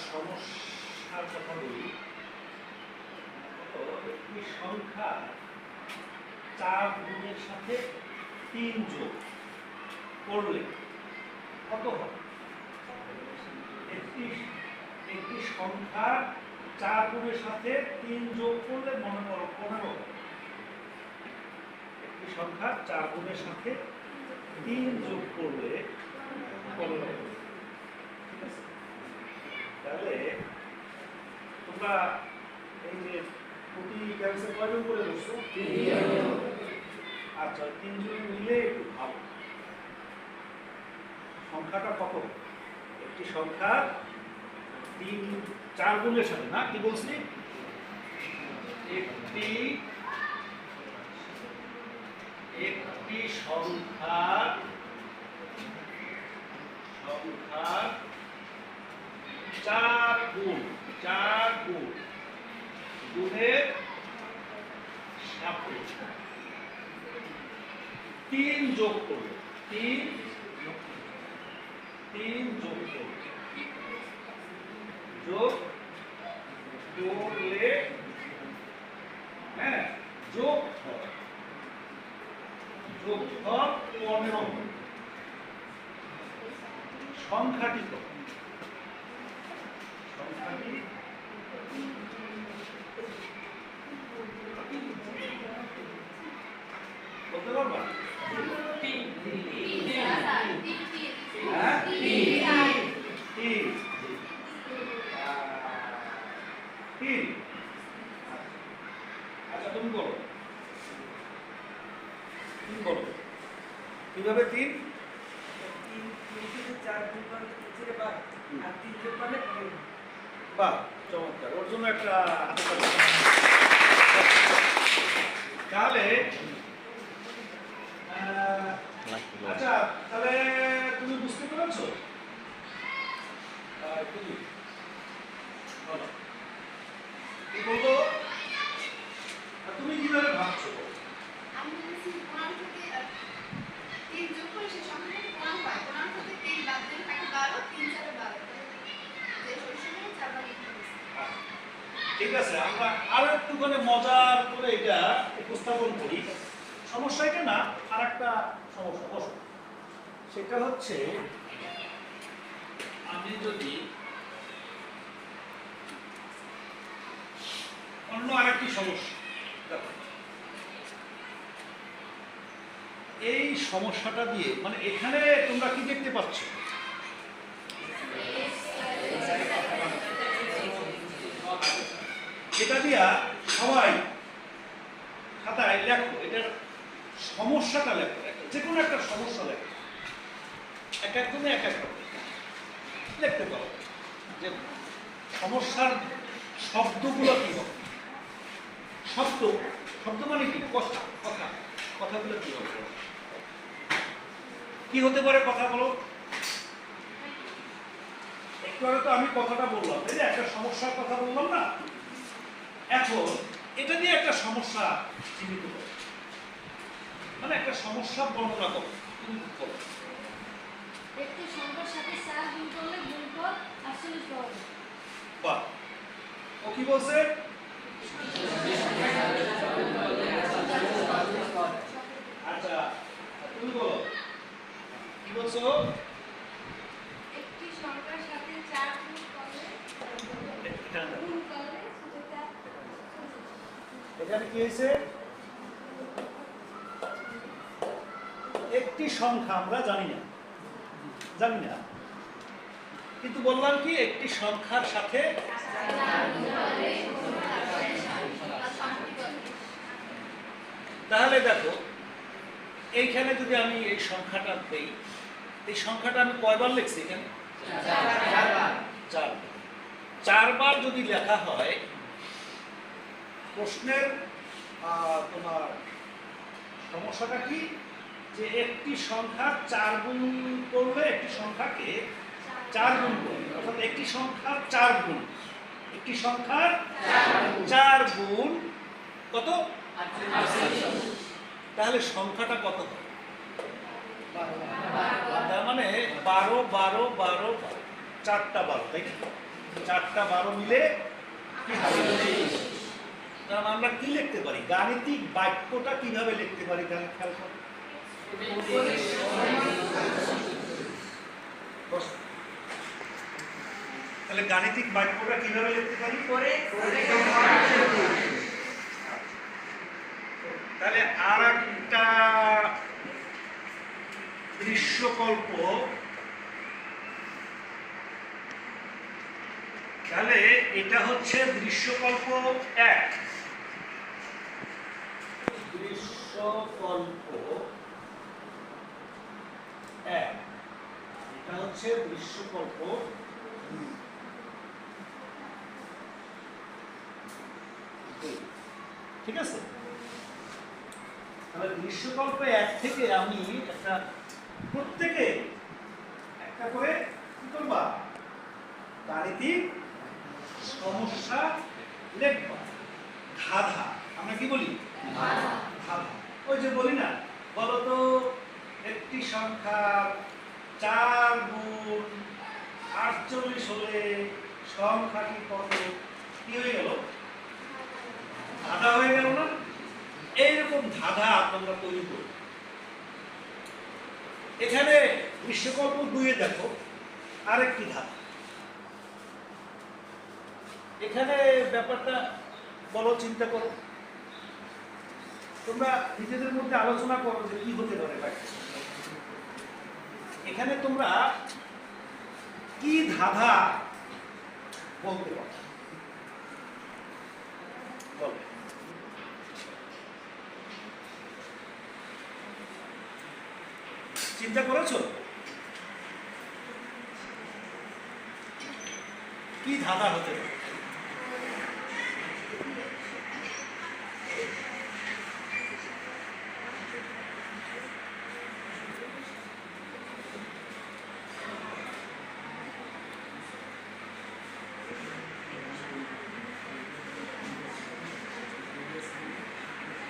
সমস্যার কথা বলি। একটি সংখ্যা 4 গুণের সাথে 3 যোগ করলে কত হবে? একটি সংখ্যা 4 গুণের সাথে 3 যোগ করলে মনে করো 15 হবে। একটি সংখ্যা 4 গুণের সাথে 3 যোগ করলে 15 হবে। ঠিক আছে, তাহলে তোমরা এই যে প্রতি ক্লাসে কয়জন করে বসছো? 3 জন। আচ্ছা, 3 জন মিলে একটু ভাবো সংখ্যাটা কত? একটি সংখ্যা 4 গুণের সাথে, না কি বলছি? একটি সংখ্যা 4 গুণ গুণের সাথে 3 যোগ করবে। 3 যোগ করবে, যোগ করলে হ্যাঁ যোগ 15 সংখ্যাটি কত? সংখ্যাটি বলতে পারবা? আচ্ছা, তুমি বলো কিভাবে 3? বাহ, চমৎকার, ওর জন্য একটা তাহলে আচ্ছা, তাহলে তুমি বুঝতে পেরেছো? কি বলবো? তুমি কিভাবে ভাবছো? আমি বলছি 15 থেকে 3 যোগ করে সে সংখ্যাটা 15 হয়। 15 থেকে 3 বাদ দিলে থাকে 12, 3 4 12। যে সবসময় 4 বার লিখতে হবে। ঠিক আছে, আমরা আরো একটুখানি মজার করে এটা উপস্থাপন করি। সমস্যা এটা না, আর একটা সমস্যা বসো। সেটা হচ্ছে আমি যদি অন্য আরেকটি সমস্যা দেখো, এই সমস্যাটা দিয়ে মানে এখানে তোমরা কি দেখতে পাচ্ছ? এটা দিয়া সবাই খাতায় লেখো, এটার সমস্যাটা লেখো, যে কোনো একটা সমস্যা লেখো, এক একজনে এক একটা লিখতে পারো যে সমস্যার শব্দগুলো কি হবে। শব্দ মানে কি? কথাগুলো কি হবে? কি হতে পারে? কথা বলো। একটু আগে তো আমি কথাটা বললাম, এই যে একটা সমস্যার কথা বললাম না, এখন এটা দিয়ে একটা সমস্যা চিহ্নিত করো, মানে একটা সমস্যা বর্ণনা করো। তুমি বলো। একটি সংখ্যার সাথে 4 গুণ করলে গুণফল 48 হবে। বাহ, ও কি বলছে? আচ্ছা, তুমি বলো কি বলছো? একটি সংখ্যার সাথে 4 গুণ করলে সেটা এখানে কি হয়েছে? একটি সংখ্যা আমরা জানি না, কিন্তু বললাম কি একটি সংখ্যার সাথে তাহলে দেখো এইখানে যদি আমি এই সংখ্যাটা দেই, এই সংখ্যাটা আমি কয়বার লিখছি এখানে? 4 বার যদি লেখা হয়, প্রশ্নের তোমার সমস্যাটা কি? যে একটি সংখ্যা 4 গুণ করলে একটি সংখ্যাকে 4 গুণ করবে, অর্থাৎ একটি সংখ্যার 4 গুণ, একটি সংখ্যার 4 গুণ কত? তাহলে সংখ্যাটা কত হবে? তার মানে 12 12 12 4টা 12, তাই না? 4টা 12 মিলে কি হবে? তাহলে আমরা কি লিখতে পারি? গাণিতিক বাক্যটা কিভাবে লিখতে পারি তাহলে খেয়াল করো। তাহলে গাণিতিক বাক্যটা কিভাবে লিখতে পারি? তাহলে আর একটা দৃশ্যকল্প, তাহলে এটা হচ্ছে দৃশ্যকল্প 1। দৃশ্যকল্প 1, এটা হচ্ছে দৃশ্যকল্প 2। ঠিক আছে, তাহলে দৃশ্যকল্প 1 থেকে আমি একটা প্রত্যেকে একটা করে কি করবা? গাণিতিক সমস্যা লিখবা। ধাঁধা, আমরা কি বলি? ধাঁধা। ওই যে বলি না, বলো তো একটি সংখ্যা 4 গুণ 48 হলে সংখ্যাটি কত? কি হয়ে গেল? ধাঁধা হয়ে গেল না? এইরকম ধাঁধা তোমরা তৈরি করো। এখানে দৃশ্যকল্প 2-এ দেখো আরেকটি ধাঁধা। এখানে ব্যাপারটা বলো, চিন্তা করো, তোমরা নিজেদের মধ্যে আলোচনা করো যে কি হতে পারে ব্যাপারটা। এখানে তোমরা কি ধাঁধা বলতে পারো? বলো। চিন্তা করেছো কি ধাঁধা হতে পারে?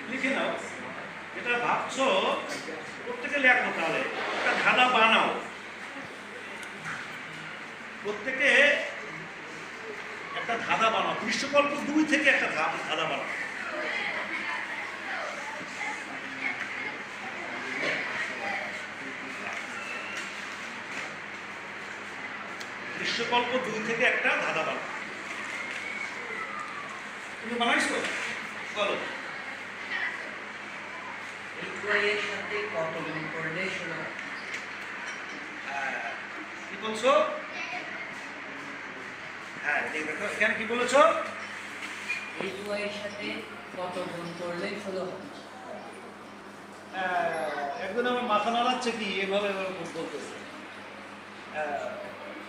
লিখে নাও, এটা ভাবছো প্রত্যেকে লেখো, তাহলে একটা ধাঁধা বানাও। প্রত্যেকে একটা ধাঁধা বানাও, দৃশ্যকল্প 2 থেকে একটা ধাঁধা বানাও। দৃশ্যকল্প 2 থেকে একটা ধাঁধা বানাও। তুমি বানাইছো? বলো। এর সাথে কত গুণ করলে 16? কি বলছো? হ্যাঁ, দেখো এখানে কি বলেছো? এই এর সাথে কত গুণ করলে 16 হবে? একজন আমার মাথা নাড়াচ্ছে কি এভাবে বলতেছে।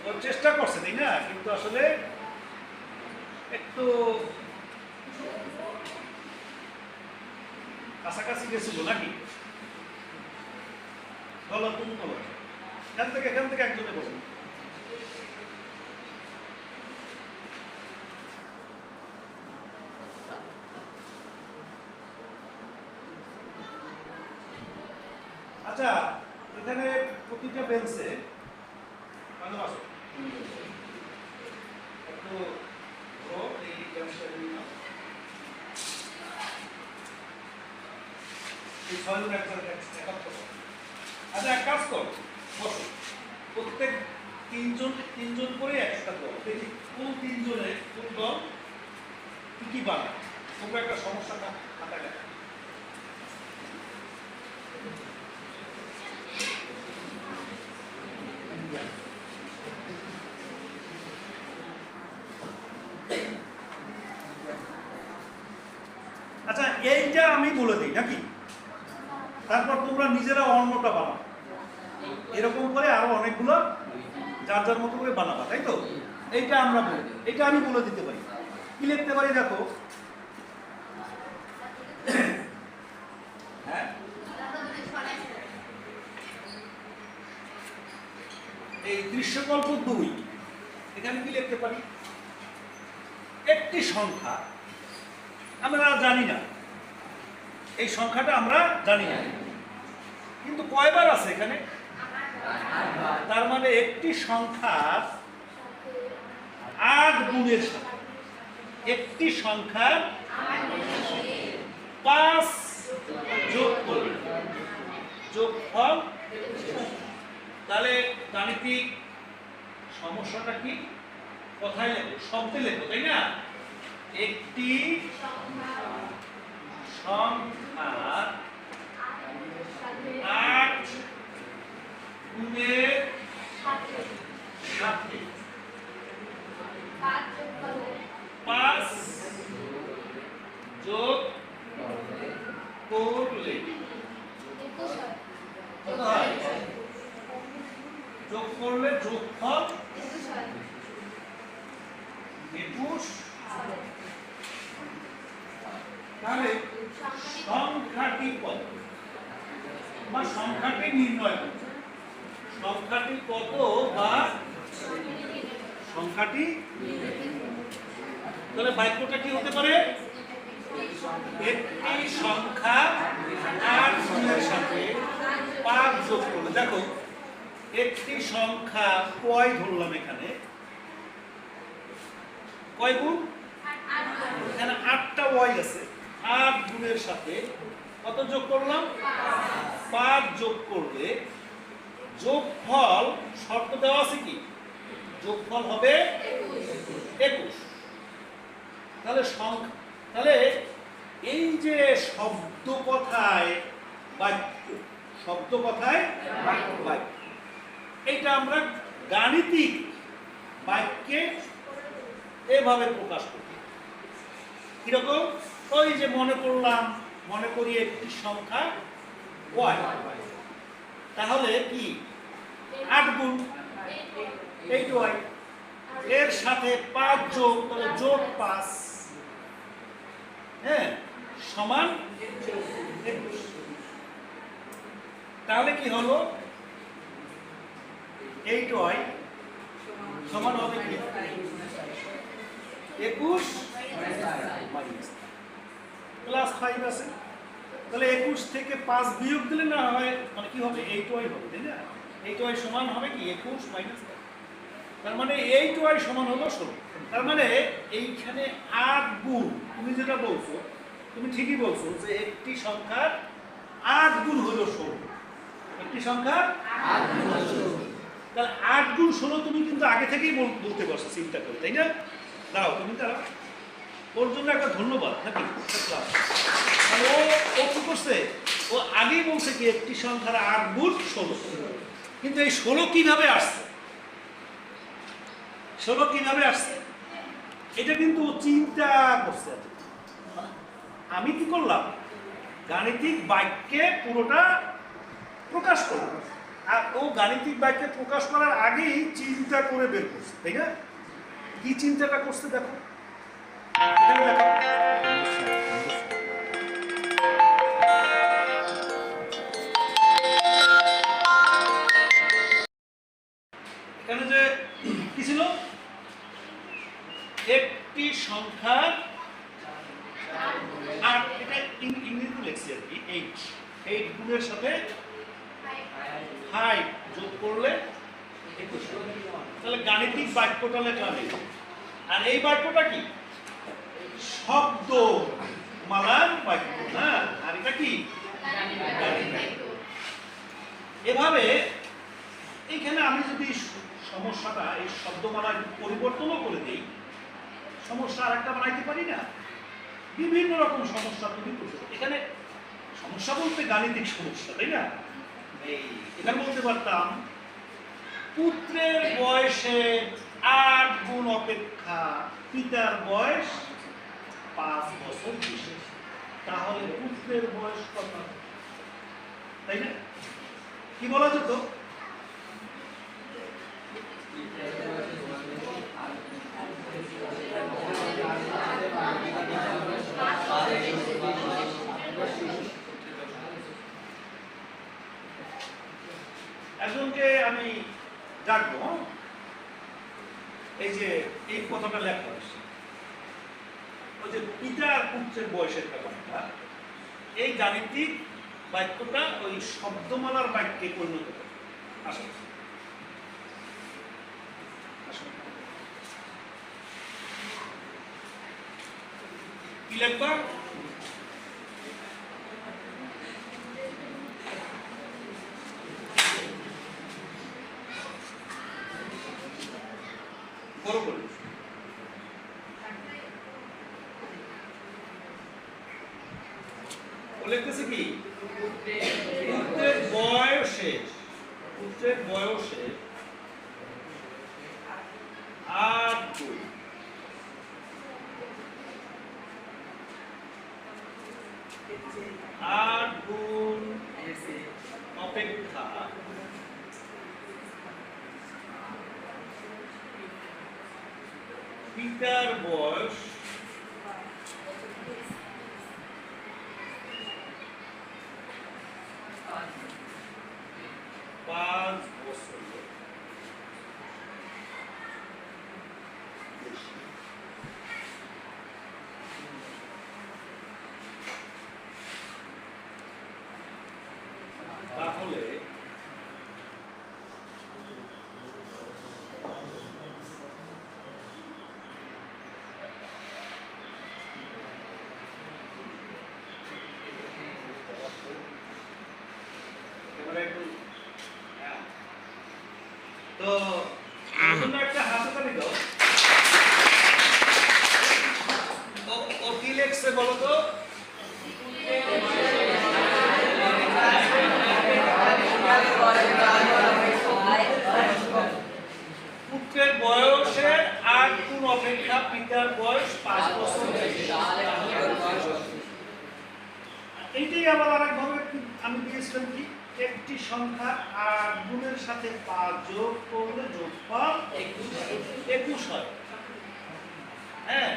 ওর চেষ্টা করছে তাই না, কিন্তু আসলে একটু কাছাকাছি গেছিল নাকি? বলো, তুমি বলো। এখান থেকে একজনে বলো। আচ্ছা, এখানে প্রতিটা বেঞ্চে একটু এই বেঞ্চটা নিয়ে নাও। এই 6 জন একসাথে একাত্তর। আচ্ছা, এক কাজ করো, বসো। প্রত্যেক তিনজন করে একটা দল, দেখি কোন 3 জনে কোন দল কি কি বানায়। তোমরা একটা সমস্যা খাতা লেখা। আচ্ছা, এইটা আমি বলে দিই নাকি? তারপর তোমরা নিজেরা অন্যটা বানাও। এরকম করে আরো অনেকগুলো যার যার মতো করে বানাবা, তাই তো? এইটা আমরা বলি, এটা আমি বলে দিতে পারি। কি লিখতে পারি দেখো? হ্যাঁ, এই দৃশ্যকল্প 2, এখানে কি লিখতে পারি? একটি সংখ্যা আমরা জানি না, এই সংখ্যাটা আমরা জানি না, কিন্তু কয়বার আছে এখানে? তার মানে একটি সংখ্যার 8 গুণের সাথে একটি সংখ্যার 5 যোগ করলে যোগফল। তাহলে গাণিতিক সমস্যাটা কি? কথায় লেখো, শব্দে লেখো, তাই না? একটি সংখ্যার 8 গুণের সাথে 5 যোগ করলে কত হয়? যোগ করলে যোগফল 21। তাহলে সংখ্যাটি কত বা সংখ্যাটি নির্ণয় করতে, সংখ্যাটি কত বা সংখ্যাটি, তাহলে বাক্যটা কি হতে পারে? একটি সংখ্যা 8 গুণের সাথে 5 যোগ করলে। দেখো একটি সংখ্যা কয় ধরলাম, এখানে কয় গুণ? এখানে 8টা ওয়াই আছে। 8 গুণের সাথে কত যোগ করলাম? 5 যোগ করলে যোগফল, শর্ত দেওয়া আছে কি? যোগফল হবে 21। তাহলে তাহলে এই যে শব্দ কথায় বাক্য, শব্দ কথায় বাক্য, এটা আমরা গাণিতিক বাক্যে এভাবে প্রকাশ করি। কিরকম? ওই যে মনে করি একটি সংখ্যা ওয়াই, তাহলে কি 8 গুণ 8y, এর সাথে 5 যোগ, তাহলে যোগ 5, হ্যাঁ, সমান 21। তাহলে কি হলো? 8y সমান হবে কি? 21 প্লাস 5 আছে। তাহলে 21 থেকে 5 বিয়োগ দিলে না হয় মানে কি হবে? 8y হবে, তাই না? 8y সমান হবে কি? 21 মাইনাস। তার মানে 8y সমান হলো 16। তার মানে এইখানে 8 গুণ, তুমি যেটা বলছো তুমি ঠিকই বলছো যে একটি সংখ্যার 8 গুণ হলো 16। একটি সংখ্যার 8 গুণ হলো 16। তাহলে 8 গুণ 16 তুমি কিন্তু আগে থেকেই বলতে পারছো চিন্তা করে, তাই না? দাঁড়াও, তুমি দাঁড়াও, ওর জন্য একটা ধন্যবাদ নাকি? ও কি করছে? ও আগেই বলছে কি একটি সংখ্যার 8 গুণ 16। কিন্তু এই 16 কিভাবে আসছে? 16 কিভাবে আসছে এটা কিন্তু ও চিন্তা করছে। আমি কি করলাম? গাণিতিক বাক্যে পুরোটা প্রকাশ করলাম, আর ও গাণিতিক বাক্যে প্রকাশ করার আগেই চিন্তা করে বের করছে, তাই না? কি চিন্তাটা করছে দেখো, এখানে দেখো। এখানে যে কি ছিল? একটি সংখ্যার 8, এটা ইংরেজিতে লিখছি আর কি, 8 গুণের সাথে 5 যোগ করলে 21। তাহলে গাণিতিক বাক্যটা লেখা নেই। আর এই বাক্যটা কি? শব্দ মালার বাক্য, হ্যাঁ। আর এটা কি? এভাবে এইখানে আমি যদি সমস্যাটা এই শব্দমালার পরিবর্তনও করে দিই, সমস্যা আরেকটা বানাইতে পারি না? বিভিন্ন রকম সমস্যা তুমি করতে। এখানে সমস্যা বলতে গাণিতিক সমস্যা, তাই না? এখানে বলতে পারতাম পুত্রের বয়সে 8 গুণ অপেক্ষা পিতার বয়স 5 বছর বেশি, তাহলে পুত্রের বয়স কত? তাই না? কি বলা যেত? একজনকে আমি ডাকবো, এই যে এই কথাটা লেখা আছে, ওই যে পিতা আর পুত্রের বয়সের ব্যাপারটা, এই গাণিতিক বাক্যটা ওই শব্দমালার বাক্যে পরিণত করে। আসলে লিখবা? বড় করে লিখতেছে কি পুত্রের বয়সে 8 গুণ 8 গুণ অপেক্ষা পিতার বয়স 5 বছর বেশি। তাহলে এবারে একটু তো জন্য একটা হাততালি দাও। ও কি লেখছে বলো তো? পুত্রের বয়সের 8 গুণ অপেক্ষা পিতার বয়স 5 বছর বেশি। এইটাই আবার আরেকভাবে আমি দিয়েছিলাম কি একটি সংখ্যা 8 গুণের সাথে 5 যোগ করলে যোগফল 21 হয়। হ্যাঁ,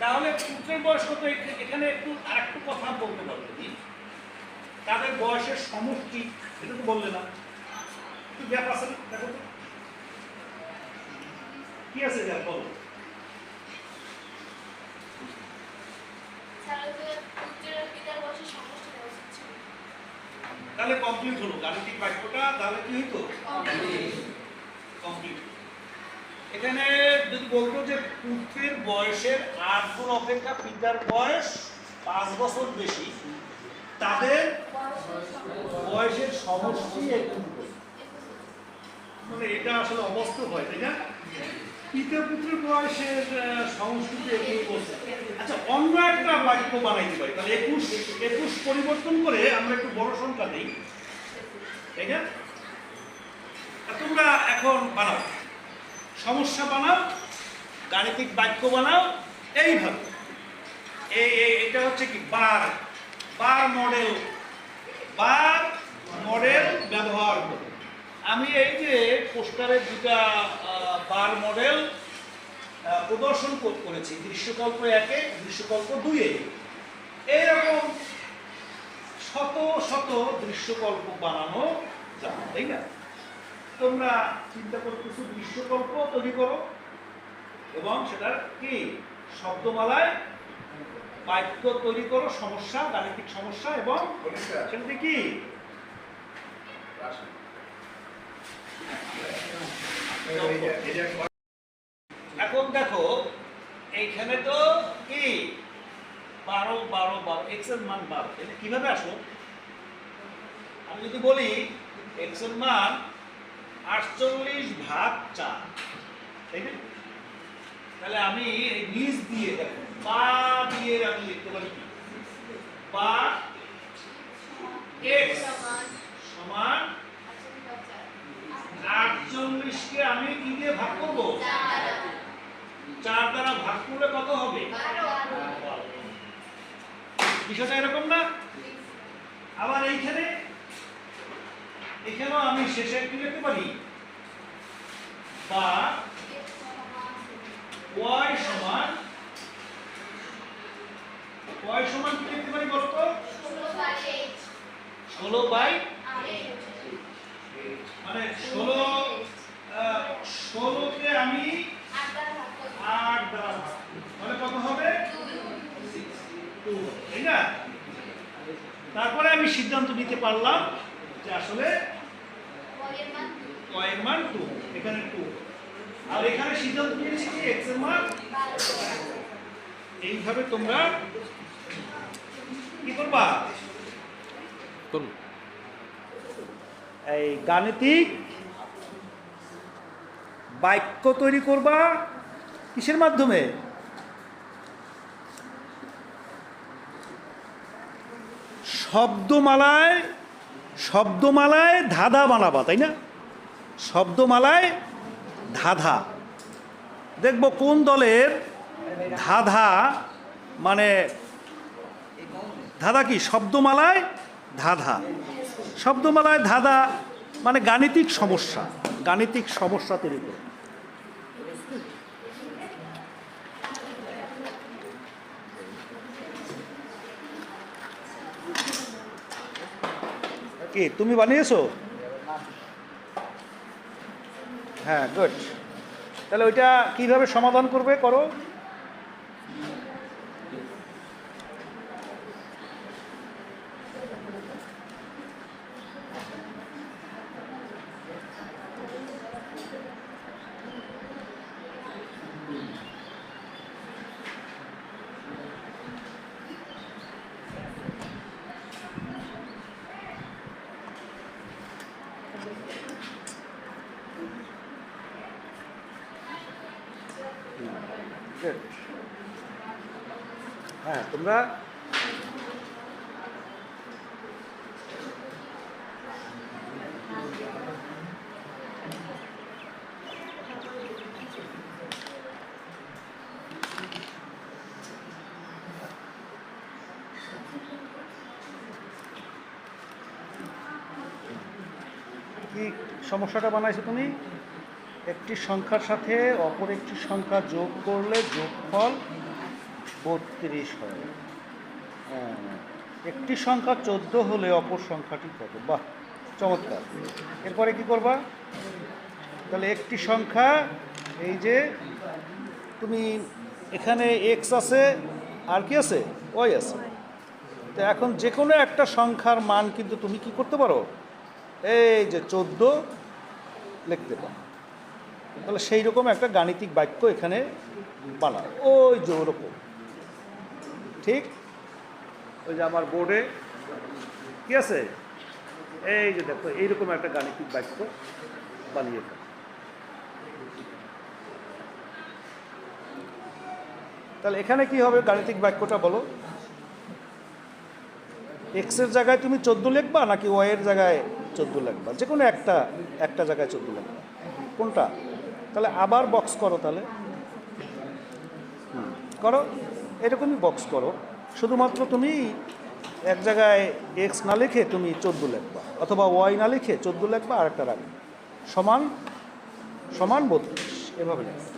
তাহলে পুত্রের বয়স কত? এখানে একটু আরেকটু কথা বলতে পারবে কি তাদের বয়সের সমষ্টি, এটা তো বললে না, একটু গ্যাপ আছে না? দেখো তো কি আছে গ্যাপ, বলো। তাহলে কমপ্লিট হলো গাণিতিক বাক্যটা, তাহলে কি হইতো? কমপ্লিট। এখানে যদি বলতো যে পুত্রের বয়সের 8 গুণ অপেক্ষা পিতার বয়স 5 বছর বেশি, তাদের বয়সের সমষ্টি 21। মানে এটা আসলে অবাস্তব হয়, তাই না? পিতা পুত্রের বয়সের সমষ্টিতে 21 বছর। আচ্ছা, অন্য একটা বাক্য বানাইতে পারি, তাহলে 21 পরিবর্তন করে আমরা একটু বড় সংখ্যা দিই, তাই না? তোমরা এখন বানাও, সমস্যা বানাও, গাণিতিক বাক্য বানাও এইভাবে। এটা হচ্ছে কি বার মডেল ব্যবহার করে আমি এই যে পোস্টারের দুটা বার মডেল প্রদর্শন করেছি, দৃশ্যকল্প 1-এ, দৃশ্যকল্প 2-এ। এইরকম শত শত দৃশ্যকল্প বানানো যায়, তাই না? তোমরা চিন্তা করে কিছু দৃশ্যকল্প তৈরি করো এবং সেটার কি শব্দমালায় বাক্য তৈরি করো, সমস্যা, গাণিতিক সমস্যা, এবং সেটাতে কি এখন দেখো এইখানে তো কি 12 x এর মান 12, এটা কিভাবে আসলো? আমি যদি বলি x এর মান 48/4, তাই না? তাহলে আমি এই নিচ দিয়ে দেখো বা দিয়ে আমি লিখতে পারি কি বা x সমান 48 কে আমি কি দিয়ে ভাগ করব? 4 দ্বারা ভাগ করলে কত হবে? 12। বিষয়টা এরকম না? আবার এখানেও আমি শেষে কি লিখতে পারি বা y সমান কি লিখতে পারি বলতো? 16/8, মানে 16 কে আমি 8 দ্বারা ভাগ, মানে কত হবে? 2, তাই না? তারপরে আমি সিদ্ধান্ত নিতে পারলাম যে আসলে y এর মান 2, এখানে 2। আর এখানে সিদ্ধান্ত নিয়েছি কি x এর মান এইভাবে তোমরা কি করবা এই গাণিতিক বাক্য তৈরি করবা কিসের মাধ্যমে শব্দমালায় ধাঁধা বানাবা তাই না শব্দমালায় ধাঁধা দেখব কোন দলের ধাঁধা মানে ধাঁধা কি শব্দমালায় ধাঁধা মানে গাণিতিক সমস্যা তৈরি করে কি তুমি বানিয়েছো হ্যাঁ গুড তাহলে ওইটা কিভাবে সমাধান করবে করো হ্যাঁ তোমরা কি সমস্যাটা বানাইছো তুমি একটি সংখ্যার সাথে অপর একটি সংখ্যা যোগ করলে যোগফল 32 হয় একটি সংখ্যা 14 হলে অপর সংখ্যাটি কত বাহ চমৎকার এরপরে কি করবা তাহলে একটি সংখ্যা এই যে তুমি এখানে x আছে আর কি আছে y আছে তো এখন যে কোনো একটা সংখ্যার মান কিন্তু তুমি কি করতে পারো এই যে 14 লিখতে পারো তাহলে সেই রকম একটা গাণিতিক বাক্য এখানে বানাও ওই যে ওরকম ঠিক ওই যে আমার বোর্ডে কি আছে এই যে দেখো এইরকম একটা গাণিতিক বাক্য বানিয়ে ফেলো তাহলে এখানে কি হবে গাণিতিক বাক্যটা বলো এক্স এর জায়গায় তুমি 14 লিখবা নাকি ওয়াই এর জায়গায় 14 লিখবা যে কোনো একটা জায়গায় 14 লিখবা কোনটা তাহলে আবার বক্স করো তাহলে করো এরকমই বক্স করো শুধুমাত্র তুমি এক জায়গায় এক্স না লিখে তুমি 14 লিখবা অথবা ওয়াই না লিখে 14 লিখবা আর একটা রাখবে সমান 32 এভাবে লিখবে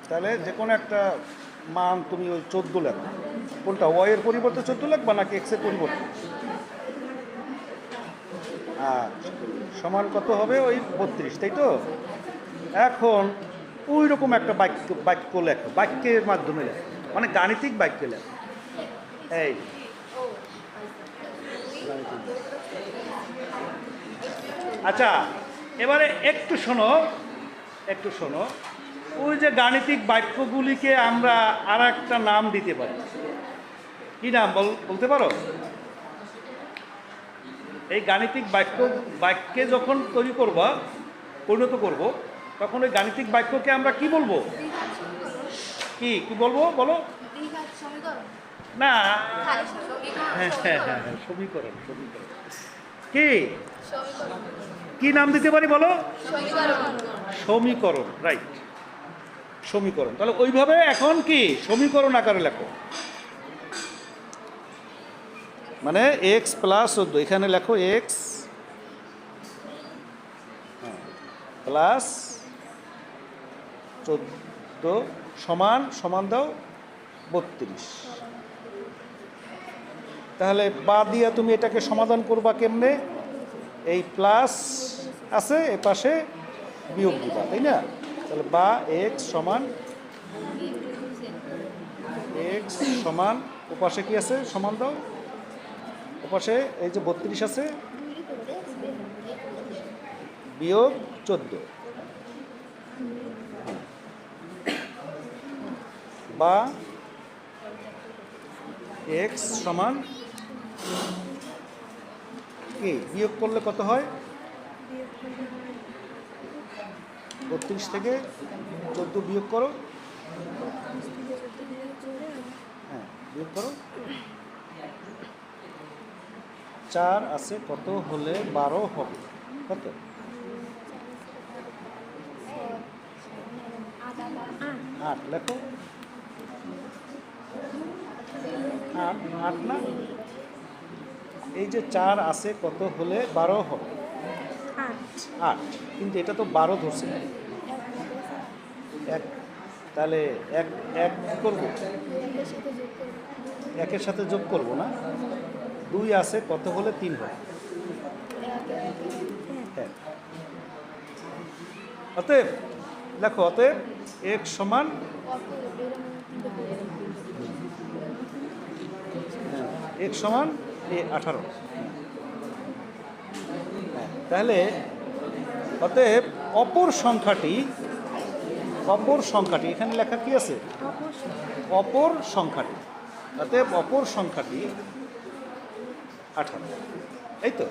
তাহলে যে কোনো একটা মান তুমি ওই 14 লেখো কোনটা ওয়াই এর পরিবর্তে 14 লিখবা নাকি এক্স এর পরিবর্তে সমান কত হবে ওই 32 তাই তো এখন ওই রকম একটা বাক্য লেখো বাক্যের মাধ্যমে লেখো মানে গাণিতিক বাক্য লেখো এই আচ্ছা এবারে একটু শোনো ওই যে গাণিতিক বাক্যগুলিকে আমরা আর একটা নাম দিতে পারি কি নাম বলতে পারো এই গাণিতিক বাক্যে যখন তৈরি করবা পরিণত করব তখন ওই গাণিতিক বাক্যকে আমরা কি বলবো কি বলবো বলো না হ্যাঁ সমীকরণ কি নাম দিতে পারি বলো সমীকরণ রাইট সমীকরণ তাহলে ওইভাবে এখন কি সমীকরণ আকারে লেখো মানে x + 14 এখানে লেখো x প্লাস 14 সমান দাও 32। তাহলে বা দিয়া তুমি এটাকে সমাধান করবা কেমনে? এই প্লাস আছে এ পাশে বিয়োগ দিবা, তাই না? তাহলে বা এক্স সমান ওপাশে কি আছে সমান দাও, ওপাশে এই যে 32 আছে বিয়োগ 14 বা এক্স সমান কি বিয়োগ করলে কত হয়? 32 থেকে 14 বিয়োগ করো, হ্যাঁ বিয়োগ করো। 4 আছে কত হলে 12 হবে? কত? 8 লেখো। 8 না, এই যে 4 আছে কত হলে 12 হবে? 8, কিন্তু এটা তো 12 ধরছে না। এক, তাহলে এক এক করবো, একের সাথে যোগ করব না। 2 আছে কত হলে 3 হবে? হ্যাঁ, অতএব দেখো, অতএব x সমান x সমান 18। তাহলে অতএব অপর সংখ্যাটি এখানে লেখা কি আছে? অপর সংখ্যাটি, অতএব অপর সংখ্যাটি 18, এই তো।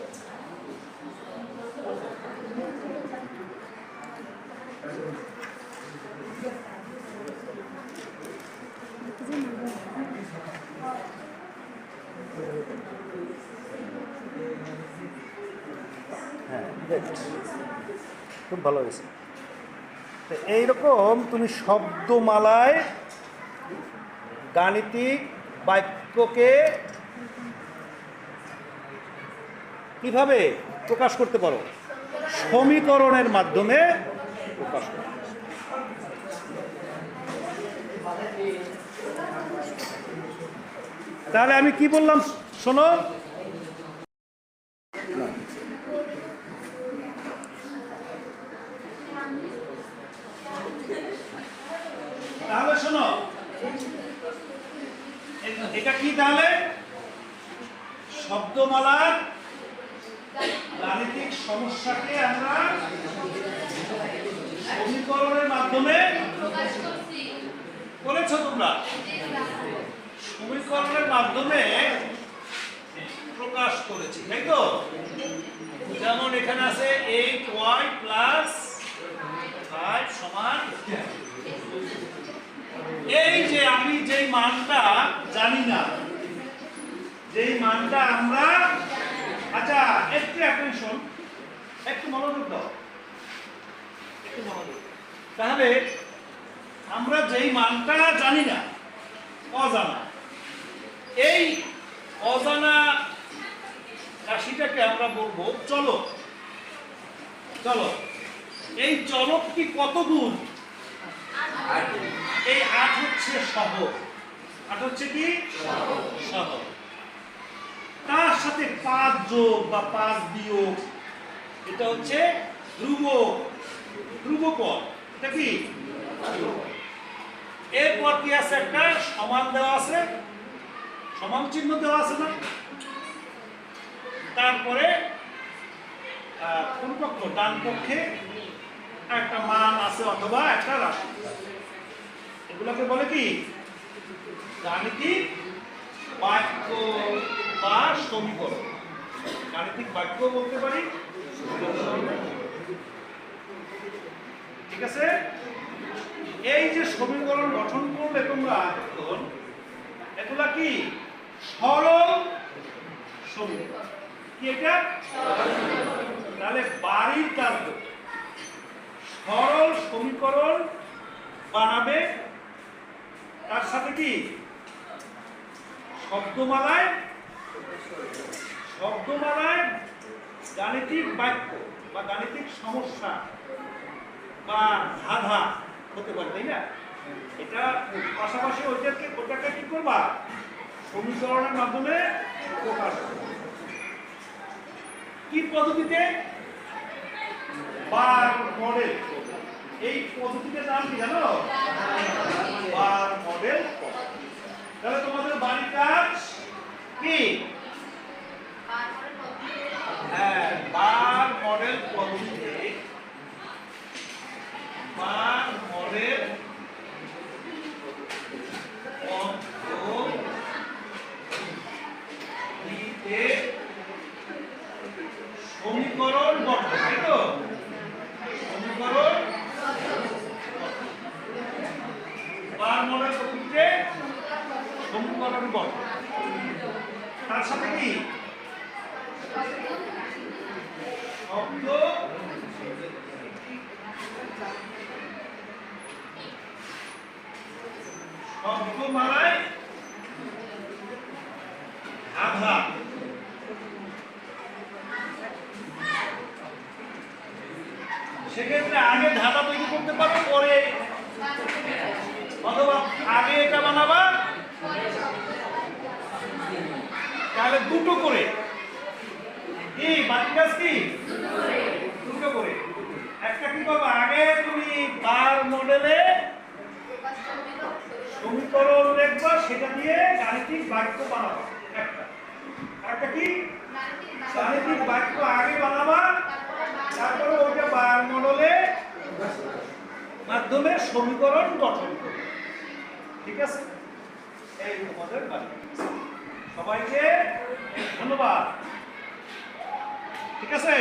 হ্যাঁ, খুব ভালো হয়েছে। তো এইরকম তুমি শব্দমালায় গাণিতিক বাক্যকে কিভাবে প্রকাশ করতে পারো? সমীকরণের মাধ্যমে প্রকাশ করো। তাহলে আমি কি বললাম শোনো, তাহলে শোনো, এটা কি? তাহলে শব্দমালার গাণিতিক সমস্যাকে আমরা সমীকরণের মাধ্যমে করেছো তোমরা, সমীকরণের মাধ্যমে প্রকাশ করেছি, তাই তো? যেমন এখানে আছে 8y প্লাস 5 সমান, এই যে আমি যেই মানটা জানি না, যেই মানটা আমরা, আচ্ছা একটু অ্যাটেনশন, একটু মনোযোগ দাও, একটু মনোযোগ। তাহলে আমরা যেই মানটা জানি না, অজানা, এই অজানা রাশিটাকে আমরা বলবো চলক। চলক, এই চলকটি কত গুণ? এই 8 হচ্ছে সহগ, 8 হচ্ছে কি সহগ। তার সাথে 5 যোগ বা 5 বিয়োগ, এটা হচ্ছে ধ্রুবপদ। এটা কি? এরপর কি আছে? একটা সমান দেওয়া আছে, সমান চিহ্ন দেওয়া আছে না? তারপরে কোন পক্ষ? ডান পক্ষে একটা মান আছে অথবা একটা রাশি। এগুলোকে বলে কি? গাণিতিক বাক্য বা সমীকরণ। গাণিতিক বাক্য বলতে পারি, ঠিক আছে? এই যে সমীকরণ গঠন করলে তোমরা এখন, এগুলা কি? সরল সমীকরণ। কি এটা? তাহলে বাড়ির কাজ সরল সমীকরণ বানাবে, তার সাথে কি শব্দমালায় গাণিতিক বাক্য বা গাণিতিক সমস্যা বা ধাঁধা হতে পারে, তাই না? এটা পাশাপাশি ওটাকে কি করবা, সমীকরণের মাধ্যমে প্রকাশ করবা। কি পদ্ধতিতে? বার মডেল। এই পদ্ধতিটার নাম কি জানো? বার মডেল পদ্ধতি। তাহলে তোমাদের বাড়ির কাজ কি? হ্যাঁ, বার মডেল পদ্ধতিতে বার মডেল পদ্ধতিতে সমীকরণ গঠন, তাই তো? সমীকরণ বার মডেল পদ্ধতিতে সমীকরণ গঠন, তার সাথে কি শব্দ শব্দমালায় ধাঁধা। সেক্ষেত্রে আগে ধাঁধা তৈরি করতে পারো, পরে অথবা আগে এটা বানাবা, তাহলে দুটো করে। কি বাকি কাজ কি? দুটো করে। একটা কি করবা, আগে তুমি বার মডেলে সমীকরণ লিখবা, সেটা দিয়ে গাণিতিক বাক্য বানাবা একটা। আরেকটা কি, গাণিতিক বাক্য আগে বানাবা, তারপরে ওইটা বার মডেলে মাধ্যমে সমীকরণ গঠন করবে। ঠিক আছে? এই তোমাদের বাড়ি। সবাইকে ধন্যবাদ। ঠিক আছে?